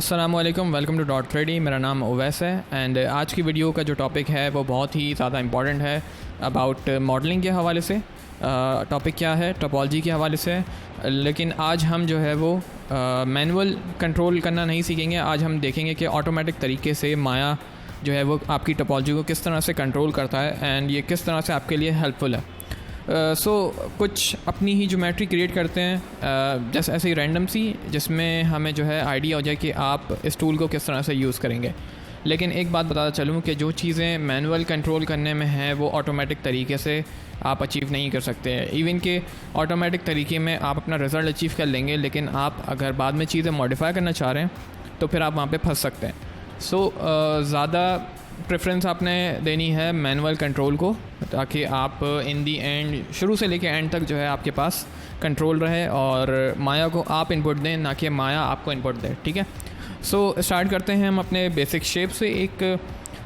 अस्सलामुअलैकुम, welcome to dot थ्रेडी। मेरा नाम ओवैस है एंड आज की वीडियो का जो टॉपिक है वो बहुत ही ज़्यादा इंपॉर्टेंट है अबाउट मॉडलिंग के हवाले से। टॉपिक क्या है? टोपोलॉजी के हवाले से। लेकिन आज हम जो है वो मैनुअल कंट्रोल करना नहीं सीखेंगे। आज हम देखेंगे कि ऑटोमेटिक तरीके से माया जो है वो आपकी टोपोलॉजी को किस तरह से कंट्रोल करता है एंड ये किस तरह से आपके लिए हेल्पफुल है। कुछ अपनी ही ज्योमेट्री क्रिएट करते हैं जैसे ऐसे ही रैंडम सी, जिसमें हमें जो है आइडिया हो जाए कि आप इस टूल को किस तरह से यूज़ करेंगे। लेकिन एक बात बताता चलूँ कि जो चीज़ें मैनुअल कंट्रोल करने में हैं वो ऑटोमेटिक तरीके से आप अचीव नहीं कर सकते हैं। इवन के ऑटोमेटिक तरीके में आप अपना रिज़ल्ट अचीव कर लेंगे, लेकिन आप अगर बाद में चीज़ें मॉडिफाई करना चाह रहे हैं तो फिर आप वहाँ पे फंस सकते हैं। ज़्यादा प्रेफरेंस आपने देनी है मैनुअल कंट्रोल को, ताकि आप इन दी एंड शुरू से लेके एंड तक जो है आपके पास कंट्रोल रहे और माया को आप इनपुट दें, ना कि माया आपको इनपुट दे। ठीक है, स्टार्ट करते हैं हम अपने बेसिक शेप से। एक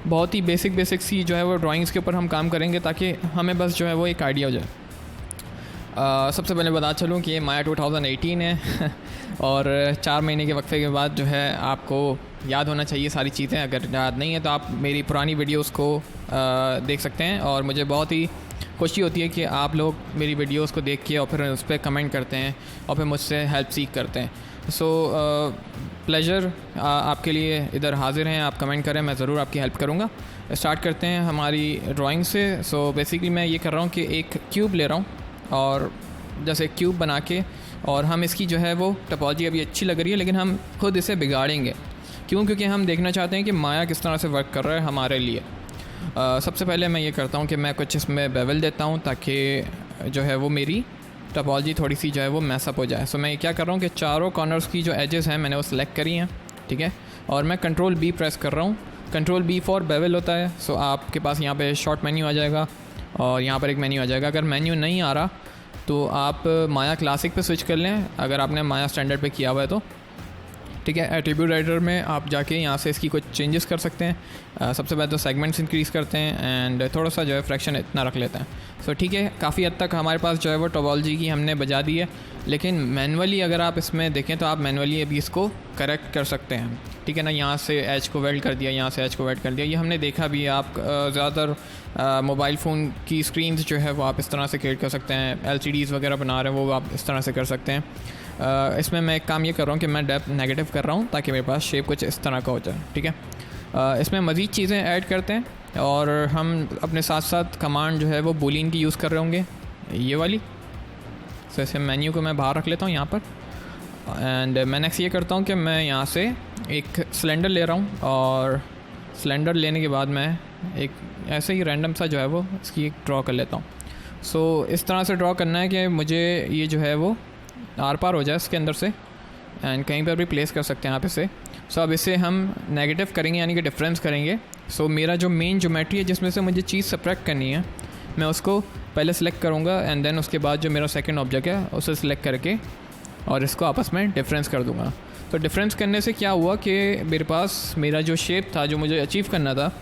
बहुत ही बेसिक सी जो है वो ड्राइंग्स के ऊपर हम काम करेंगे ताकि हमें बस जो है वो एक आइडिया हो जाए। सबसे पहले बता चलूँ कि ये माया 2018 है और 4 महीने के वक्फे के बाद जो है आपको याद होना चाहिए सारी चीज़ें। अगर याद नहीं है तो आप मेरी पुरानी वीडियोस को देख सकते हैं और मुझे बहुत ही खुशी होती है कि आप लोग मेरी वीडियोस को देख के और फिर उस पर कमेंट करते हैं और फिर मुझसे हेल्प सीख करते हैं। प्लेजर आपके लिए इधर हाजिर हैं, आप कमेंट करें, मैं ज़रूर आपकी हेल्प करूँगा। स्टार्ट करते हैं हमारी ड्राइंग से। बेसिकली मैं ये कर रहा हूँ कि एक क्यूब ले रहा हूँ और जैसे क्यूब बना के, और हम इसकी जो है वो टोपोलॉजी अभी अच्छी लग रही है लेकिन हम खुद इसे बिगाड़ेंगे। क्यों? क्योंकि हम देखना चाहते हैं कि माया किस तरह से वर्क कर रहा है हमारे लिए। सबसे पहले मैं ये करता हूँ कि मैं कुछ इसमें बेवल देता हूँ ताकि जो है वो मेरी टोपोलॉजी थोड़ी सी जो है वो मैसअप हो जाए। मैं क्या कर रहा हूँ कि चारों कॉर्नर्स की जो एजेस हैं मैंने वो सिलेक्ट करी हैं, ठीक है, और मैं कंट्रोल बी प्रेस कर रहा हूँ। कंट्रोल बी फॉर बेवल होता है। आपके पास यहाँ पे शॉर्ट मेन्यू आ जाएगा और यहाँ पर एक मेन्यू आ जाएगा। अगर मेन्यू नहीं आ रहा तो आप माया क्लासिक पे स्विच कर लें, अगर आपने माया स्टैंडर्ड पे किया हुआ है तो ठीक है। एट्रीब्यूट राइटर में आप जाके यहाँ से इसकी कुछ चेंजेस कर सकते हैं। सबसे पहले तो सेगमेंट्स इंक्रीज़ करते हैं एंड थोड़ा सा जो है फ्रैक्शन इतना रख लेते हैं। ठीक है, काफ़ी हद तक हमारे पास जो है वो टोपोलॉजी की हमने बजा दी है। लेकिन मैनुअली अगर आप इसमें देखें तो आप मैनुअली अभी इसको करेक्ट कर सकते हैं, ठीक है ना। यहाँ से एज को वेल्ड कर दिया, यहाँ से एज को वेल्ड कर दिया, ये हमने देखा भी है। आप ज़्यादातर मोबाइल फ़ोन की स्क्रीन्स जो है वो आप इस तरह से क्रिएट कर सकते हैं। LCDs वगैरह बना रहे हैं वो आप इस तरह से कर सकते हैं। इसमें मैं एक काम ये कर रहा हूँ कि मैं डेप्थ नेगेटिव कर रहा हूँ ताकि मेरे पास शेप कुछ इस तरह का हो जाए, ठीक है। इसमें मज़ीद चीज़ें ऐड करते हैं और हम अपने साथ साथ कमांड जो है वो बूलियन की यूज़ कर रहे होंगे, ये वाली। ऐसे मेन्यू को मैं बाहर रख लेता हूँ यहाँ पर एंड मैं नेक्स्ट ये करता हूँ कि मैं यहाँ से एक सिलेंडर ले रहा हूँ और सिलेंडर लेने के बाद मैं एक ऐसे ही रैंडम सा जो है वो इसकी एक ड्रॉ कर लेता हूँ। इस तरह से ड्रॉ करना है कि मुझे ये जो है वो आर पार हो जाए इसके अंदर से एंड कहीं पर भी प्लेस कर सकते हैं आप इसे। अब इसे हम नेगेटिव करेंगे यानी कि डिफरेंस करेंगे। मेरा जो मेन ज्योमेट्री है जिसमें से मुझे चीज़ सब्ट्रैक्ट करनी है, मैं उसको पहले सेलेक्ट करूँगा एंड देन उसके बाद जो मेरा सेकंड ऑब्जेक्ट है उसे सिलेक्ट करके और इसको आपस में डिफरेंस कर दूँगा। डिफरेंस करने से क्या हुआ कि मेरे पास मेरा जो शेप था जो मुझे अचीव करना था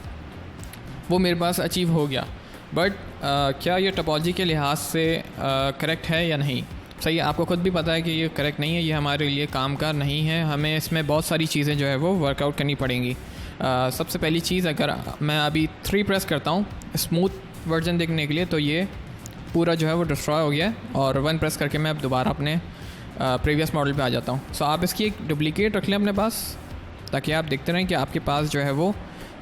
वो मेरे पास अचीव हो गया। बट क्या ये टोपोलॉजी के लिहाज से करेक्ट है या नहीं? सही है, आपको खुद भी पता है कि ये करेक्ट नहीं है, ये हमारे लिए काम का नहीं है। हमें इसमें बहुत सारी चीज़ें जो है वो वर्कआउट करनी पड़ेंगी। सबसे पहली चीज़, अगर मैं अभी 3 प्रेस करता हूँ स्मूथ वर्जन देखने के लिए तो ये पूरा जो है वो डिस्ट्रॉय हो गया है, और 1 प्रेस करके मैं अब दोबारा अपने प्रीवियस मॉडल पे आ जाता हूँ। आप इसकी एक डुप्लीकेट रख लें अपने पास ताकि आप देखते रहें कि आपके पास जो है वो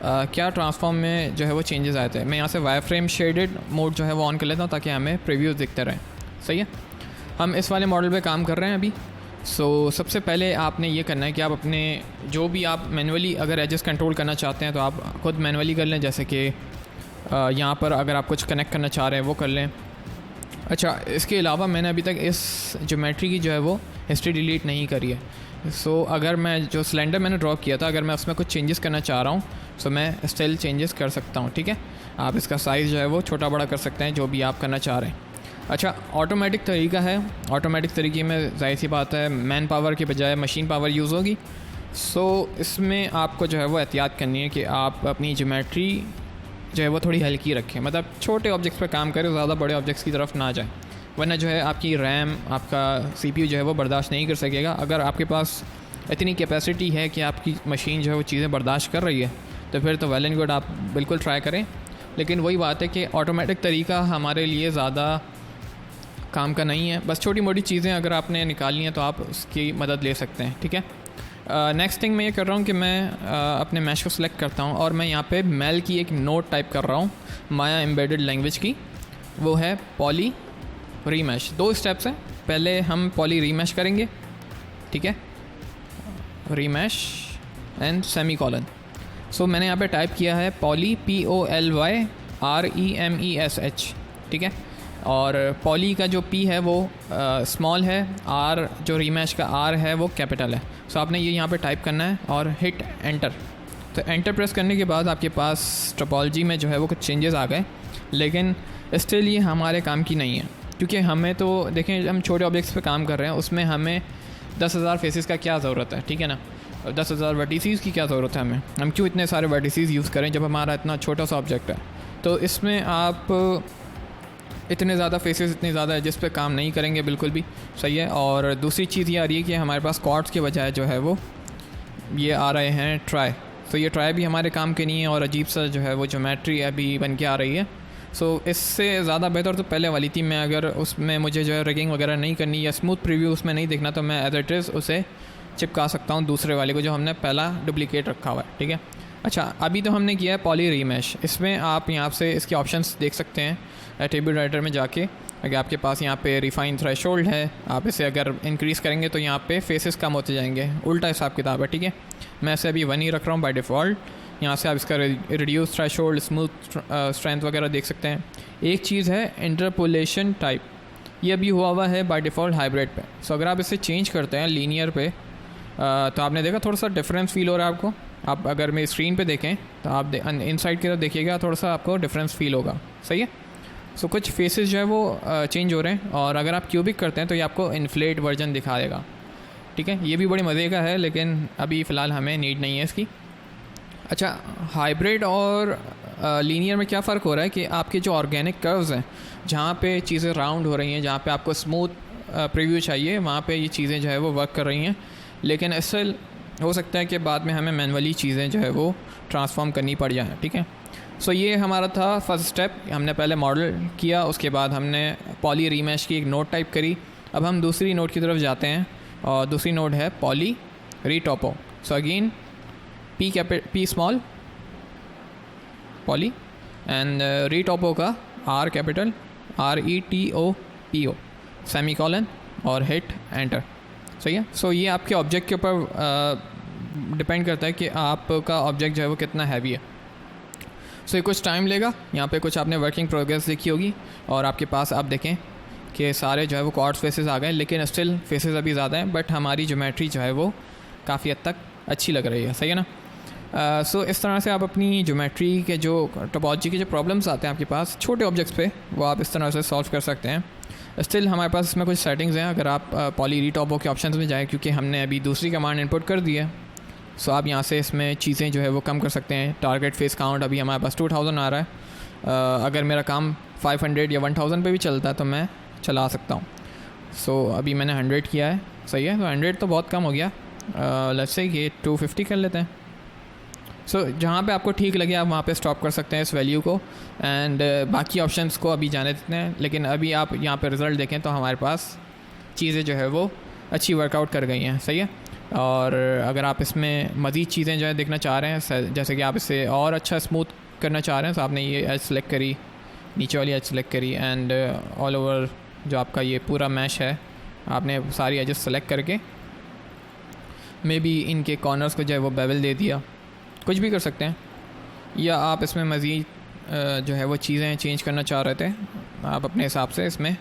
क्या ट्रांसफॉर्म में जो है वो चेंजेस आए थे। मैं यहाँ से वायर फ्रेम शेडेड मोड जो है वो ऑन कर लेता हूँ ताकि हमें प्रीव्यूज़ दिखते रहें। सही है, हम इस वाले मॉडल पे काम कर रहे हैं अभी। सबसे पहले आपने ये करना है कि आप अपने जो भी आप मैनुअली अगर एजेस कंट्रोल करना चाहते हैं तो आप खुद मैनुअली कर लें। जैसे कि यहाँ पर अगर आप कुछ कनेक्ट करना चाह रहे हैं वो कर लें। अच्छा, इसके अलावा मैंने अभी तक इस ज्योमेट्री की जो है वो हिस्ट्री डिलीट नहीं करी है। अगर मैं जो सिलेंडर मैंने ड्रॉ किया था अगर मैं उसमें कुछ चेंजेस करना चाह रहा हूँ मैं स्टिल चेंजेस कर सकता हूँ, ठीक है। आप इसका साइज़ जो है वो छोटा बड़ा कर सकते हैं जो भी आप करना चाह रहे हैं। अच्छा, ऑटोमेटिक तरीका है। ऑटोमेटिक तरीके में जाहिर सी बात है मैन पावर के बजाय मशीन पावर यूज़ होगी। इसमें आपको जो है वो एहतियात करनी है कि आप अपनी ज्योमेट्री जो है वो थोड़ी हल्की रखें, मतलब छोटे ऑब्जेक्ट्स पर काम करें, ज़्यादा बड़े ऑब्जेक्ट्स की तरफ ना जाएं, वरना जो है आपकी रैम, आपका CPU जो है वो बर्दाश्त नहीं कर सकेगा। अगर आपके पास इतनी कैपेसिटी है कि आपकी मशीन जो है वो चीज़ें बर्दाश्त कर रही है, तो फिर तो वेल एंड गुड, आप बिल्कुल ट्राई करें। लेकिन वही बात है कि ऑटोमेटिक तरीका हमारे लिए ज़्यादा काम का नहीं है। बस छोटी मोटी चीज़ें अगर आपने निकालनी है तो आप उसकी मदद ले सकते हैं, ठीक है। नेक्स्ट थिंग मैं ये कर रहा हूँ कि मैं अपने मैश को सिलेक्ट करता हूँ और मैं यहाँ पे मेल की एक नोट टाइप कर रहा हूँ माया एम्बेडेड लैंग्वेज की, वो है पॉली रीमैश। 2 स्टेप्स हैं, पहले हम पॉली रीमैश करेंगे, ठीक है, रीमैश एंड सेमीकोलन। सो मैंने यहाँ पे टाइप किया है पॉली POLYREMESH, ठीक है। और पॉली का जो P है वो स्मॉल है, R जो रीमैश का R है वो कैपिटल है। सो आपने ये यहाँ पे टाइप करना है और हिट एंटर। तो एंटर प्रेस करने के बाद आपके पास टोपोलॉजी में जो है वो कुछ चेंजेस आ गए, लेकिन स्टिल ये हमारे काम की नहीं है, क्योंकि हमें तो देखें हम छोटे ऑब्जेक्ट्स पे काम कर रहे हैं, उसमें हमें 10,000 फेसेस का क्या ज़रूरत है, ठीक है ना, 10,000 वर्टिसेस की क्या ज़रूरत है हमें, हम क्यों इतने सारे वर्टिसेस यूज़ करें जब हमारा इतना छोटा सा ऑब्जेक्ट है। तो इसमें आप इतने ज़्यादा फेसेस इतनी ज़्यादा है जिस पे काम नहीं करेंगे, बिल्कुल भी सही है। और दूसरी चीज़ ये आ रही है कि हमारे पास कॉर्ड्स के बजाय जो है वो ये आ रहे हैं ट्राई। तो ये ट्राई भी हमारे काम के नहीं है और अजीब सा जो है वो ज्योमेट्री अभी बन के आ रही है। सो इससे ज़्यादा बेहतर तो पहले वाली थी। मैं अगर उसमें मुझे जो है रिगिंग वगैरह नहीं करनी या स्मूथ प्रीव्यू उसमें नहीं देखना, तो मैं एज इट इज़ उसे चिपका सकता हूँ दूसरे वाले को जो हमने पहला डुप्लीकेट रखा हुआ है, ठीक है। अच्छा, अभी तो हमने किया है पॉली रीमैश। इसमें आप यहाँ से इसके ऑप्शंस देख सकते हैं एट्रीब्यूट राइटर में जाके। अगर आपके पास यहाँ पे रिफाइन थ्रेशोल्ड है, आप इसे अगर इंक्रीज़ करेंगे तो यहाँ पे फेसेस कम होते जाएंगे, उल्टा हिसाब किताब है, ठीक है। मैं इसे अभी 1 ही रख रहा हूँ बाय डिफ़ॉल्ट। यहाँ से आप इसका रिड्यूस थ्रेशोल्ड, स्मूथ स्ट्रेंथ वगैरह देख सकते हैं। एक चीज़ है इंटरपोलेशन टाइप, ये अभी हुआ है बाय डिफ़ॉल्ट हाइब्रिड पे। सो अगर आप इसे चेंज करते हैं लीनियर पे, तो आपने देखा थोड़ा सा डिफरेंस फील हो रहा है आपको। आप अगर मेरी स्क्रीन पे देखें तो आप इनसाइड की तरफ देखिएगा, थोड़ा सा आपको डिफरेंस फील होगा, सही है। सो कुछ फेसेस जो है वो चेंज हो रहे हैं, और अगर आप क्यूबिक करते हैं तो ये आपको इन्फ्लेट वर्जन दिखा देगा, ठीक है। ये भी बड़े मज़े का है, लेकिन अभी फ़िलहाल हमें नीड नहीं है इसकी। अच्छा, हाइब्रिड और लीनियर में क्या फ़र्क हो रहा है कि आपके जो ऑर्गेनिक कर्व्स हैं, जहाँ पे चीज़ें राउंड हो रही हैं, जहाँ पे आपको स्मूथ प्रीव्यू चाहिए, वहाँ पे ये चीज़ें जो है वो वर्क कर रही हैं। लेकिन ऐसे हो सकता है कि बाद में हमें मैनुअली चीज़ें जो है वो ट्रांसफॉर्म करनी पड़ जाएँ, ठीक है। सो ये हमारा था फर्स्ट स्टेप। हमने पहले मॉडल किया, उसके बाद हमने पॉली रीमैश की एक नोट टाइप करी। अब हम दूसरी नोट की तरफ जाते हैं, और दूसरी नोट है poly retopo. So again P small poly and retopo का R कैपिटल, RETOPO सेमीकोलन और हिट एंटर, सही है। सो ये आपके ऑब्जेक्ट के ऊपर डिपेंड करता है कि आपका ऑब्जेक्ट जो है वो कितना हैवी है। सो ये कुछ टाइम लेगा। यहाँ पे कुछ आपने वर्किंग प्रोग्रेस देखी होगी, और आपके पास आप देखें कि सारे जो है वो कॉर्ड्स फेसेस आ गए, लेकिन स्टिल फेसेस अभी ज़्यादा हैं, बट हमारी ज्योमेट्री जो है वो काफ़ी हद तक अच्छी लग रही है, सही है ना। सो इस तरह से आप अपनी ज्योमेट्री के जो टोपोलॉजी के जो प्रॉब्लम्स आते हैं आपके पास छोटे ऑब्जेक्ट्स पे, वो आप इस तरह से सॉल्व कर सकते हैं। स्टिल हमारे पास इसमें कुछ सेटिंग्स हैं। अगर आप पॉली रीटॉपो के ऑप्शंस में जाएँ, क्योंकि हमने अभी दूसरी कमांड इनपुट कर दी है, सो आप यहाँ से इसमें चीज़ें जो है वो कम कर सकते हैं। टारगेट फेस काउंट अभी हमारे पास 2000 आ रहा है। अगर मेरा काम 500 या 1000 पे भी चलता है तो मैं चला सकता हूँ। सो अभी मैंने 100 किया है, सही है। तो 100 तो बहुत कम हो गया, लेट्स से ये 250 कर लेते हैं। सो जहाँ पे आपको ठीक लगे आप वहाँ पे स्टॉप कर सकते हैं इस वैल्यू को, एंड बाकी ऑप्शंस को अभी जाने देते हैं। लेकिन अभी आप यहाँ पे रिज़ल्ट देखें तो हमारे पास चीज़ें जो है वो अच्छी वर्कआउट कर गई हैं, सही है। और अगर आप इसमें मज़ीद चीज़ें जो है देखना चाह रहे हैं, जैसे कि आप इसे और अच्छा स्मूथ करना चाह रहे हैं, तो आपने ये एज सेलेक्ट करी, नीचे वाली एज सेलेक्ट करी, एंड ऑल ओवर जो आपका ये पूरा मैश है, आपने सारी एजेस सेलेक्ट करके मे बी इनके कॉर्नर्स को जो है वो बेवल दे दिया, कुछ भी कर सकते हैं। या आप इसमें मज़ीद जो है वो चीज़ें चेंज करना चाह रहे थे, आप अपने हिसाब से इसमें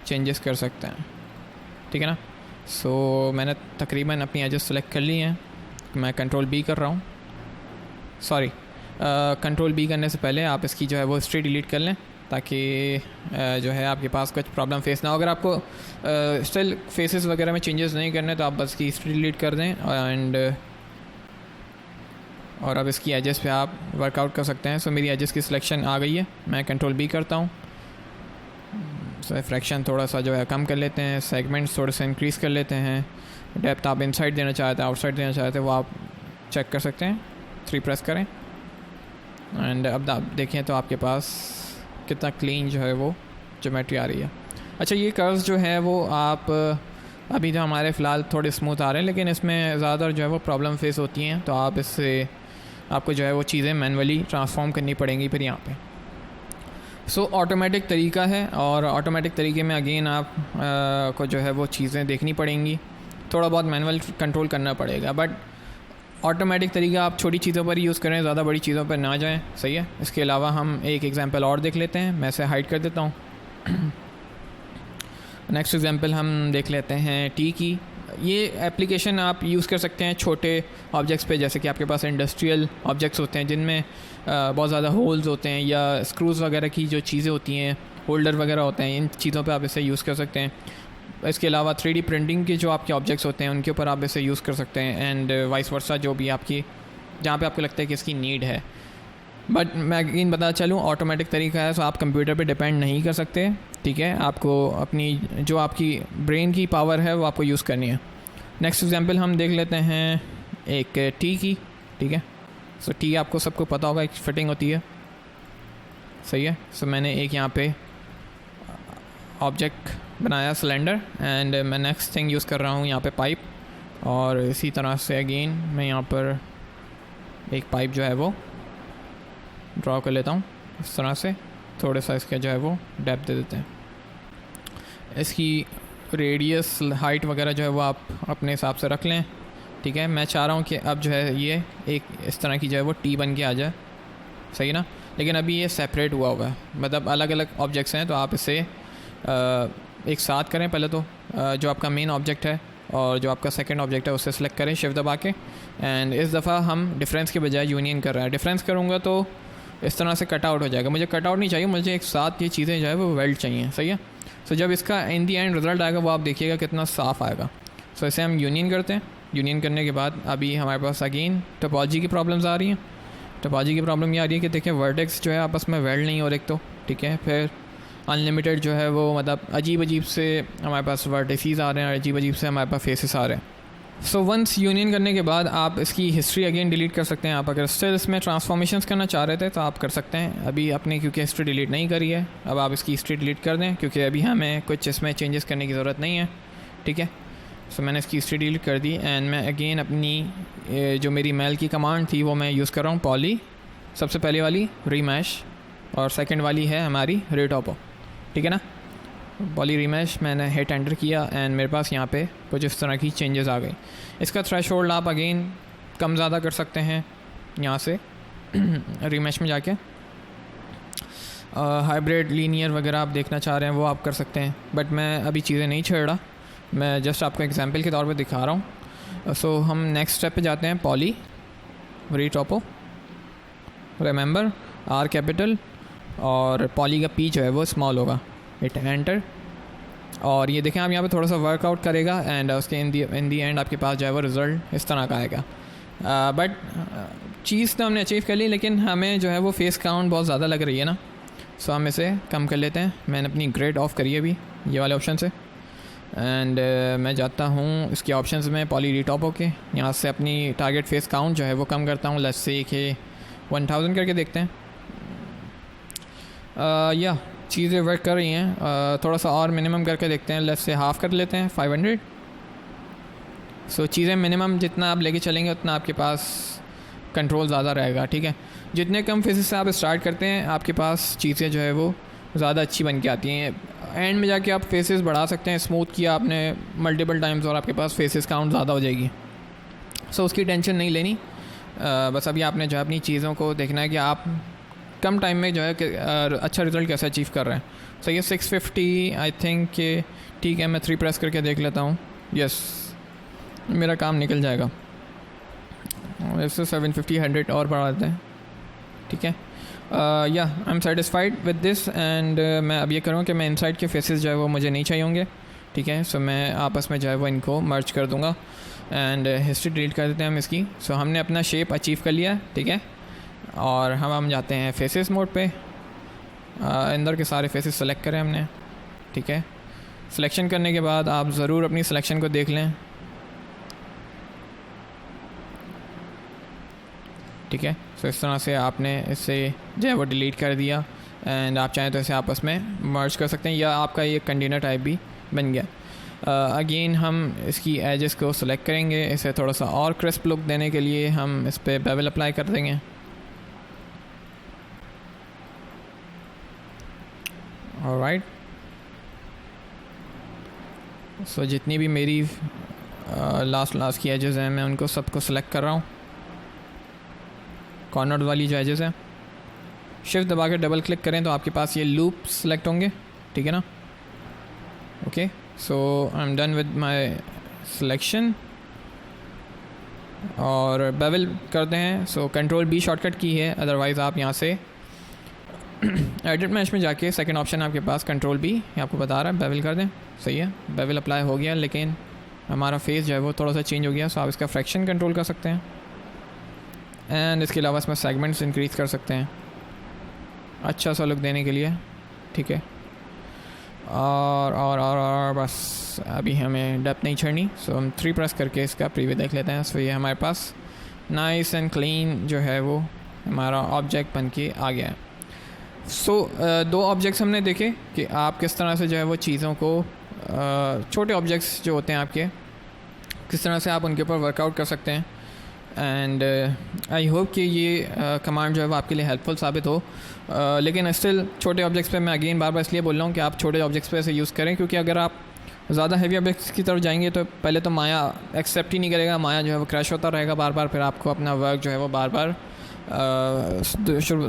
चेंजेस कर सकते हैं, ठीक है ना। सो मैंने तकरीबन अपनी एजेस सेलेक्ट कर ली हैं। मैं कंट्रोल B कर रहा हूँ, सॉरी कंट्रोल B करने से पहले आप इसकी जो है वो हिस्ट्री डिलीट कर लें, ताकि जो है आपके पास कुछ प्रॉब्लम फेस ना हो। अगर आपको स्टिल फेसेस वगैरह में चेंजेस नहीं करने तो आप बस की हिस्ट्री डिलीट कर दें, एंड और अब इसकी एजेस पे आप वर्कआउट कर सकते हैं। सो मेरी एजेस की सिलेक्शन आ गई है, मैं कंट्रोल B करता हूँ, फ्रैक्शन थोड़ा सा जो है कम कर लेते हैं, सेगमेंट्स थोड़े से इंक्रीज़ कर लेते हैं, डेप्थ आप इनसाइड देना चाहते हैं आउटसाइड देना चाहते हैं वो आप चेक कर सकते हैं, 3 प्रेस करें एंड अब आप देखें तो आपके पास कितना क्लीन जो है वो ज्योमेट्री आ रही है। अच्छा, ये कर्व्स जो है वो आप अभी तो हमारे फ़िलहाल थोड़े स्मूथ आ रहे हैं, लेकिन इसमें ज़्यादा जो है वो प्रॉब्लम फेस होती हैं, तो आप इससे आपको जो है वो चीज़ें मैनुअली ट्रांसफॉर्म करनी पड़ेंगी फिर यहाँ पे। सो ऑटोमेटिक तरीका है, और ऑटोमेटिक तरीके में अगेन आप को जो है वो चीज़ें देखनी पड़ेंगी, थोड़ा बहुत मैनुअल कंट्रोल करना पड़ेगा, बट ऑटोमेटिक तरीका आप छोटी चीज़ों पर यूज़ करें, ज़्यादा बड़ी चीज़ों पर ना जाएं, सही है। इसके अलावा हम एक एग्जांपल और देख लेते हैं, मैं इसे हाइड कर देता हूँ। नेक्स्ट एग्जांपल हम देख लेते हैं टी की। ये एप्लीकेशन आप यूज़ कर सकते हैं छोटे ऑब्जेक्ट्स पे, जैसे कि आपके पास इंडस्ट्रियल ऑब्जेक्ट्स होते हैं जिनमें बहुत ज़्यादा होल्स होते हैं, या स्क्रूज़ वगैरह की जो चीज़ें होती हैं, होल्डर वगैरह होते हैं, इन चीज़ों पे आप इसे यूज़ कर सकते हैं। इसके अलावा 3D प्रिंटिंग के जो आपके ऑब्जेक्ट्स होते हैं उनके ऊपर आप इसे यूज़ कर सकते हैं, एंड वाइस वर्सा जो भी आपकी जहाँ पे आपको लगता है कि इसकी नीड है। बट मैं अगेन बता चलूँ, ऑटोमेटिक तरीका है, तो आप कंप्यूटर पे डिपेंड नहीं कर सकते, ठीक है। आपको अपनी जो आपकी ब्रेन की पावर है वो आपको यूज़ करनी है। नेक्स्ट एग्जांपल हम देख लेते हैं एक टी की, ठीक है। सो टी आपको सबको पता होगा, एक फिटिंग होती है, सही है। सो मैंने एक यहाँ पे ऑब्जेक्ट बनाया सिलेंडर, एंड मैं नेक्स्ट थिंग यूज़ कर रहा हूँ यहाँ पे पाइप, और इसी तरह से अगेन मैं यहाँ पर एक पाइप जो है वो ड्रॉ कर लेता हूँ इस तरह से, थोड़ा सा इसका जो है वो डेप्थ दे देते हैं। इसकी रेडियस हाइट वगैरह जो है वो आप अपने हिसाब से रख लें, ठीक है। मैं चाह रहा हूँ कि अब जो है ये एक इस तरह की जो है वो टी बन के आ जाए, सही ना। लेकिन अभी ये सेपरेट हुआ है, मतलब अलग अलग ऑब्जेक्ट्स हैं, तो आप इसे एक साथ करें। पहले तो जो आपका मेन ऑब्जेक्ट है और जो आपका सेकंड ऑब्जेक्ट है उससे सेलेक्ट करें शिफ्ट दबा के, एंड इस दफ़ा हम डिफरेंस के बजाय यूनियन कर रहे हैं। डिफरेंस करूँगा तो इस तरह से कट आउट हो जाएगा, मुझे कट आउट नहीं चाहिए, मुझे एक साथ ये चीज़ें जो है वो वेल्ड चाहिए, सही है। सो जब इसका इन दी एंड रिज़ल्ट आएगा वो आप देखिएगा कितना साफ़ आएगा। सो इसे हम यूनियन करते हैं। यूनियन करने के बाद अभी हमारे पास अगेन टोपोलॉजी की प्रॉब्लम्स आ रही हैं। टोपोलॉजी की प्रॉब्लम ये आ रही है कि देखिए वर्टेक्स जो है आपस में वेल्ड नहीं हो रहे, तो ठीक है। फिर अनलिमिटेड जो है वो मतलब अजीब अजीब से हमारे पास वर्टिसेस आ रहे हैं, अजीब अजीब से हमारे पास फेसेस आ रहे हैं। सो वंस यूनियन करने के बाद आप इसकी हिस्ट्री अगेन डिलीट कर सकते हैं। आप अगर स्टिल इसमें ट्रांसफॉर्मेशंस करना चाह रहे थे तो आप कर सकते हैं। अभी आपने क्योंकि हिस्ट्री डिलीट नहीं करी है, अब आप इसकी हिस्ट्री डिलीट कर दें, क्योंकि अभी हमें कुछ इसमें चेंजेस करने की ज़रूरत नहीं है, ठीक है। सो मैंने इसकी हिस्ट्री डिलीट कर दी, एंड मैं अगेन अपनी जो मेरी मेल की कमांड थी वो मैं यूज़ कर रहा हूँ पॉली, सबसे पहले वाली रीमैश, और सेकेंड वाली है हमारी रीटॉपो, ठीक है ना। पॉली रीमैश मैंने हिट एंटर किया, एंड मेरे पास यहाँ पे कुछ इस तरह की चेंजेस आ गई। इसका थ्रेशोल्ड आप अगेन कम ज़्यादा कर सकते हैं यहाँ से रीमैश में जाके। हाइब्रिड लीनियर वगैरह आप देखना चाह रहे हैं वो आप कर सकते हैं, बट मैं अभी चीज़ें नहीं छेड़ रहा, मैं जस्ट आपको एग्जांपल के तौर पे दिखा रहा हूँ। सो हम नेक्स्ट स्टेप पे जाते हैं, पॉली रीटॉपो, रिमेंबर आर कैपिटल, और पॉली का पी जो है वो स्मॉल होगा, हिट एंटर। और ये देखें आप यहाँ पे थोड़ा सा वर्कआउट करेगा, एंड उसके इन दी एंड आपके पास जो है वो रिज़ल्ट इस तरह का आएगा। बट चीज़ तो हमने अचीव कर ली, लेकिन हमें जो है वो फेस काउंट बहुत ज़्यादा लग रही है ना। सो हम इसे कम कर लेते हैं। मैंने अपनी ग्रेड ऑफ करी है अभी ये वाले ऑप्शन से, एंड मैं जाता हूँ इसके ऑप्शंस में पॉली रीटॉपो के, यहाँ से अपनी टारगेट फेस काउंट जो है वो कम करता हूँ, लेट्स से कि 1000 करके देखते हैं। या चीज़ें वर्क कर रही हैं, थोड़ा सा और मिनिमम करके देखते हैं, लेट्स से हाफ़ कर लेते हैं 500। सो चीज़ें मिनिमम जितना आप लेके चलेंगे उतना आपके पास कंट्रोल ज़्यादा रहेगा, ठीक है। जितने कम फेसेस से आप स्टार्ट करते हैं आपके पास चीज़ें जो है वो ज़्यादा अच्छी बन के आती हैं। एंड में जाके आप फेसेस बढ़ा सकते हैं, स्मूथ किया आपने मल्टीपल टाइम्स और आपके पास फेसेस काउंट ज़्यादा हो जाएगी। सो उसकी टेंशन नहीं लेनी, बस अभी आपने जो है अपनी चीज़ों को देखना है कि आप कम टाइम में जो है अच्छा रिज़ल्ट कैसे अचीव कर रहे हैं। सो ये 650 आई थिंक कि ठीक है, मैं 3 प्रेस करके देख लेता हूँ। यस, मेरा काम निकल जाएगा। इससे 750 100 और बढ़ा देते हैं, ठीक है। या I am satisfied with this, and मैं अब ये करूँ कि मैं इनसाइड के फेसेस जो है वो मुझे नहीं चाहिए होंगे, ठीक है। सो मैं आपस में जो है वो इनको मर्ज कर दूँगा, एंड हिस्ट्री डिलीट कर देते हैं हम इसकी। सो हमने अपना शेप अचीव कर लिया, ठीक है। और हम जाते हैं फेसेस मोड पे, अंदर के सारे फेसेस सेलेक्ट करें हमने, ठीक है। सिलेक्शन करने के बाद आप ज़रूर अपनी सिलेक्शन को देख लें, ठीक है। सो इस तरह से आपने इससे जो है वो डिलीट कर दिया एंड आप चाहें तो इसे आपस में मर्ज कर सकते हैं, या आपका ये कंटेनर टाइप भी बन गया। अगेन हम इसकी एजेस को सिलेक्ट करेंगे, इसे थोड़ा सा और क्रिस्प लुक देने के लिए हम इस पर बेवल अप्लाई कर देंगे। ऑलराइट, सो जितनी भी मेरी लास्ट की एजेस हैं मैं उनको सबको सिलेक्ट कर रहा हूँ। कॉर्नर वाली जो एजेस हैं, शिफ्ट दबा के डबल क्लिक करें तो आपके पास ये लूप सेलेक्ट होंगे, ठीक है ना। Okay, so I am done with my selection और बेवल करते हैं। सो कंट्रोल बी शॉर्टकट की है, अदरवाइज़ आप यहाँ से एडिट मैश में जाके सेकंड ऑप्शन आपके पास कंट्रोल बी आपको बता रहा है बेवल कर दें। सही है, बेवल अप्लाई हो गया, लेकिन हमारा फेस जो है वो थोड़ा सा चेंज हो गया। सो आप इसका फ्रैक्शन कंट्रोल कर सकते हैं एंड इसके अलावा इसमें सेगमेंट्स इंक्रीज़ कर सकते हैं अच्छा सा लुक देने के लिए, ठीक है। और बस अभी हमें डेप्थ नहीं छोड़नी, सो हम 3 प्रेस करके इसका प्रीव्यू देख लेते हैं। सो ये हमारे पास नाइस एंड क्लीन जो है वो हमारा ऑब्जेक्ट बन के आ गया है। सो 2 ऑब्जेक्ट्स हमने देखे कि आप किस तरह से जो है वो चीज़ों को छोटे ऑब्जेक्ट्स जो होते हैं आपके, किस तरह से आप उनके ऊपर वर्कआउट कर सकते हैं। एंड आई होप कि ये कमांड जो है वो आपके लिए हेल्पफुल साबित हो। लेकिन स्टिल छोटे ऑब्जेक्ट्स पे मैं अगेन बार बार इसलिए बोल रहा हूँ कि आप छोटे ऑब्जेक्ट्स पे इसे यूज़ करें, क्योंकि अगर आप ज़्यादा हैवी ऑब्जेक्ट्स की तरफ जाएंगे तो पहले तो माया एक्सेप्ट ही नहीं करेगा, माया जो है वो क्रैश होता रहेगा बार बार, फिर आपको अपना वर्क जो है वो बार बार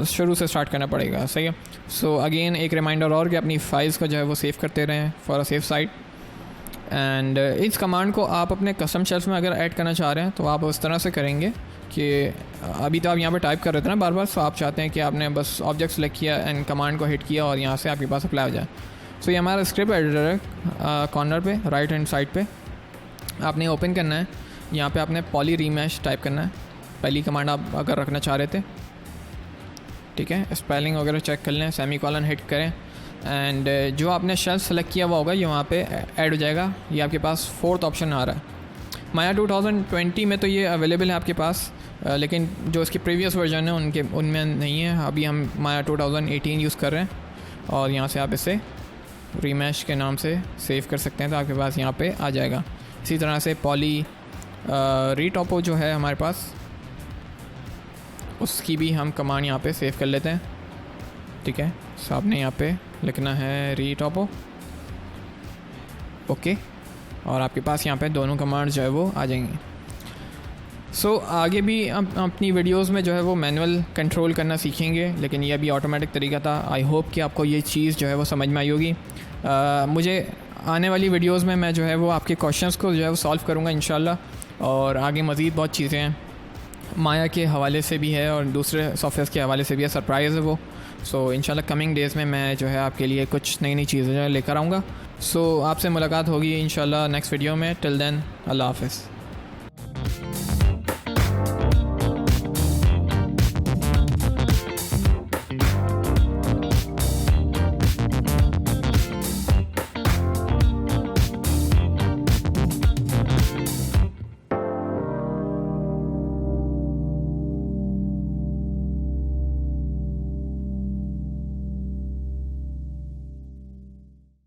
शुरू से स्टार्ट करना पड़ेगा। सही है। सो अगेन एक रिमाइंडर और कि अपनी फाइल्स को जो है वो सेव करते रहें for a safe side. And इस कमांड को आप अपने कस्टम शेल्स में अगर ऐड करना चाह रहे हैं तो आप उस तरह से करेंगे कि अभी तो आप यहाँ पे टाइप कर रहे थे ना बार बार, सो आप चाहते हैं कि आपने बस ऑब्जेक्ट सेलेक्ट किया एंड कमांड को हिट किया और यहाँ से आपके पास अप्लाई हो जाए। सो ये हमारा स्क्रिप्ट एडिटर है, कॉर्नर पे राइट हैंड साइड पे आपने ओपन करना है। यहाँ पे आपने पॉली रीमैश टाइप करना है, पहली कमांड आप अगर रखना चाह रहे थे, ठीक है। स्पेलिंग वगैरह चेक कर लें, सेमीकोलन हिट करें एंड जो आपने शेल सेलेक्ट किया हुआ होगा ये वहाँ पे ऐड हो जाएगा। ये आपके पास 4th ऑप्शन आ रहा है। माया 2020 में तो ये अवेलेबल है आपके पास, लेकिन जो इसके प्रीवियस वर्जन है उनमें नहीं है। अभी हम माया 2018 यूज़ कर रहे हैं और यहाँ से आप इसे रीमैश के नाम से सेव कर सकते हैं तो आपके पास यहाँ पे आ जाएगा। इसी तरह से पॉली रीटॉपो जो है हमारे पास, उसकी भी हम कमांड यहाँ पे सेव कर लेते हैं, ठीक है। सो आपने यहाँ पे लिखना है रीटॉपो, ओके, और आपके पास यहाँ पे दोनों कमांड जो है वो आ जाएंगी। सो आगे भी हम अपनी वीडियोस में जो है वो मैनुअल कंट्रोल करना सीखेंगे, लेकिन ये अभी ऑटोमेटिक तरीका था। आई होप कि आपको ये चीज़ जो है वो समझ में आई होगी। मुझे आने वाली वीडियोस में मैं जो है वो आपके क्वेश्चंस को जो है वो सॉल्व करूँगा इंशाल्लाह, और आगे मज़ीद बहुत चीज़ें हैं, माया के हवाले से भी है और दूसरे सॉफ्टवेयर के हवाले से भी है, सरप्राइज़ है वो। सो इंशाल्लाह कमिंग डेज़ में मैं जो है आपके लिए कुछ नई नई चीज़ें जो है लेकर आऊँगा। सो आपसे मुलाकात होगी इंशाल्लाह नेक्स्ट वीडियो में। टिल देन अल्लाह हाफ़िज़।